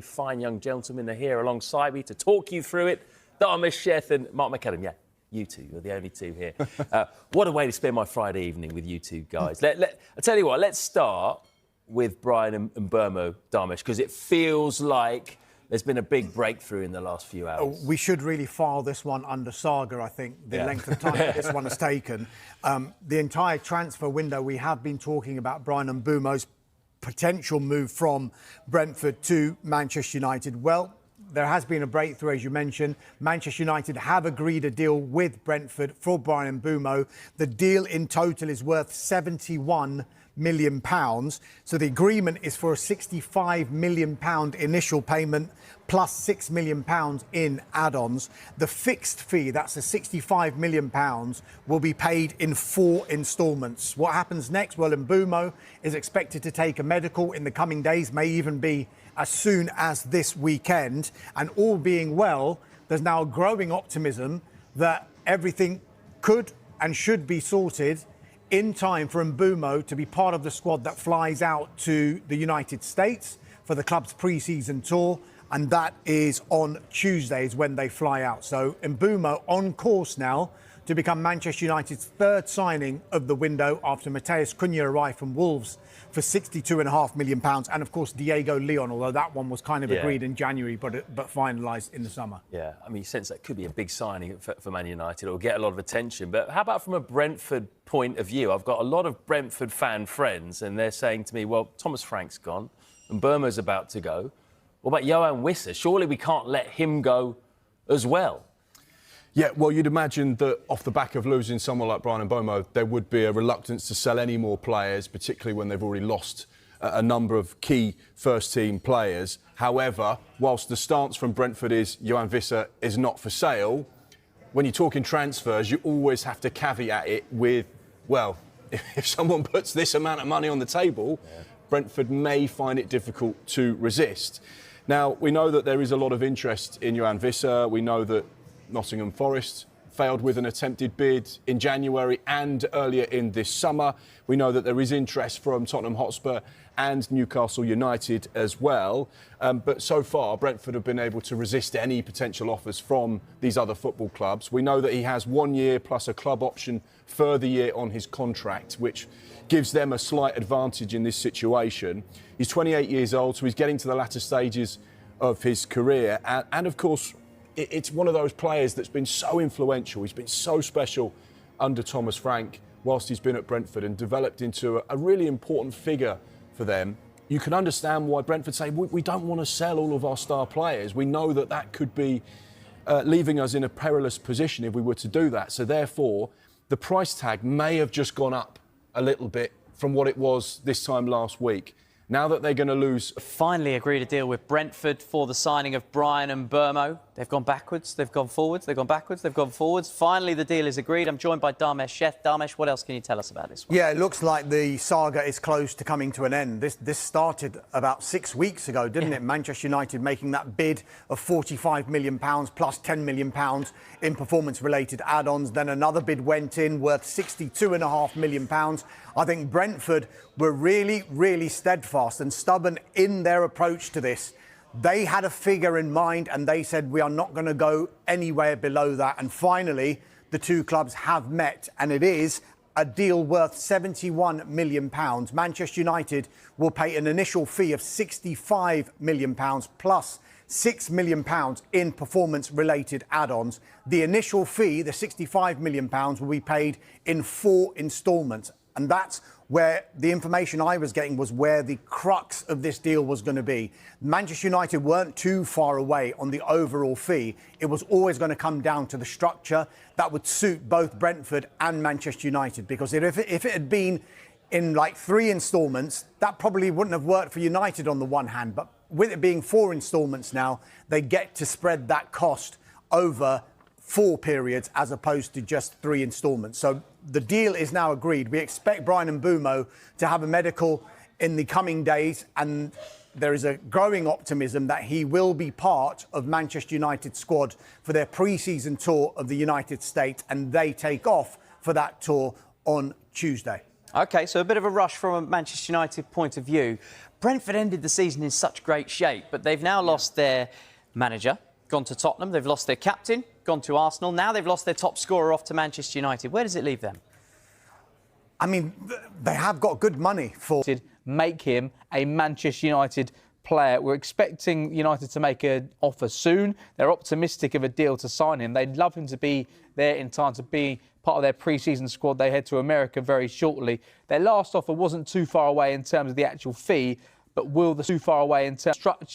fine young gentlemen are here alongside me to talk you through it. Dharmesh Sheth and Mark McAdam. Yeah, you two. You're the only two here. What a way to spend my Friday evening with you two guys. I'll tell you what, let's start with Brian and Mbeumo, Dharmesh, because it feels like there's been a big breakthrough in the last few hours. We should really file this one under saga, I think, the length of time that this one has taken. The entire transfer window, we have been talking about Brian Mbeumo's potential move from Brentford to Manchester United. Well, there has been a breakthrough, as you mentioned. Manchester United have agreed a deal with Brentford for Brian Mbeumo. The deal in total is worth £71 million. So the agreement is for a £65 million initial payment plus £6 million in add-ons. The fixed fee, that's the £65 million, will be paid in 4 instalments. What happens next? Well, Mbeumo is expected to take a medical in the coming days, may even be as soon as this weekend. And all being well, there's now a growing optimism that everything could and should be sorted in time for Mbeumo to be part of the squad that flies out to the United States for the club's pre-season tour, and that is on Tuesdays when they fly out. So Mbeumo on course now to become Manchester United's third signing of the window after Matheus Cunha arrived from Wolves for £62.5 million, and of course Diego Leon, although that one was kind of agreed in January but finalised in the summer. Yeah, I mean, you sense that could be a big signing for Man United. It will get a lot of attention. But how about from a Brentford point of view? I've got a lot of Brentford fan friends, and they're saying to me, well, Thomas Frank's gone and Mbeumo's about to go. What about Yoane Wissa? Surely we can't let him go as well. Yeah, well, you'd imagine that off the back of losing someone like Brian Mbeumo, there would be a reluctance to sell any more players, particularly when they've already lost a number of key first-team players. However, whilst the stance from Brentford is Yoane Wissa is not for sale, when you're talking transfers, you always have to caveat it with, well, if someone puts this amount of money on the table, Brentford may find it difficult to resist. Now, we know that there is a lot of interest in Yoane Wissa. We know that Nottingham Forest failed with an attempted bid in January and earlier in this summer. We know that there is interest from Tottenham Hotspur and Newcastle United as well. But so far, Brentford have been able to resist any potential offers from these other football clubs. We know that he has 1 year plus a club option further year on his contract, which gives them a slight advantage in this situation. He's 28 years old, so he's getting to the latter stages of his career. And of course, it's one of those players that's been so influential. He's been so special under Thomas Frank whilst he's been at Brentford and developed into a really important figure for them. You can understand why Brentford say, we don't want to sell all of our star players. We know that that could be leaving us in a perilous position if we were to do that. So therefore, the price tag may have just gone up a little bit from what it was this time last week. Now that they're going to lose... Finally agreed a deal with Brentford for the signing of Brian Mbeumo. They've gone backwards, they've gone forwards, they've gone backwards, they've gone forwards. Finally, the deal is agreed. I'm joined by Dharmesh Sheth. Dharmesh, what else can you tell us about this one? Yeah, it looks like the saga is close to coming to an end. This started about 6 weeks ago, didn't it? Manchester United making that bid of £45 million plus £10 million in performance-related add-ons. Then another bid went in worth £62.5 million. I think Brentford were really, really steadfast and stubborn in their approach to this. They had a figure in mind and they said, we are not going to go anywhere below that. And finally, the two clubs have met, and it is a deal worth £71 million. Manchester United will pay an initial fee of £65 million plus £6 million in performance-related add-ons. The initial fee, the £65 million, will be paid in 4 instalments. And that's where the information I was getting was where the crux of this deal was going to be. Manchester United weren't too far away on the overall fee. It was always going to come down to the structure that would suit both Brentford and Manchester United. Because if it had been in like 3 instalments, that probably wouldn't have worked for United on the one hand. But with it being 4 instalments now, they get to spread that cost over 4 periods as opposed to just 3 instalments. So the deal is now agreed. We expect Brian Mbeumo to have a medical in the coming days, and there is a growing optimism that he will be part of Manchester United's squad for their pre-season tour of the United States, and they take off for that tour on Tuesday. OK, so a bit of a rush from a Manchester United point of view. Brentford ended the season in such great shape, but they've now lost their manager, gone to Tottenham. They've lost their captain, gone to Arsenal. Now they've lost their top scorer off to Manchester United. Where does it leave them? I mean, they have got good money for... Make him a Manchester United player. We're expecting United to make an offer soon. They're optimistic of a deal to sign him. They'd love him to be there in time to be part of their pre-season squad. They head to America very shortly. Their last offer wasn't too far away in terms of the actual fee, but will the too far away in terms of structure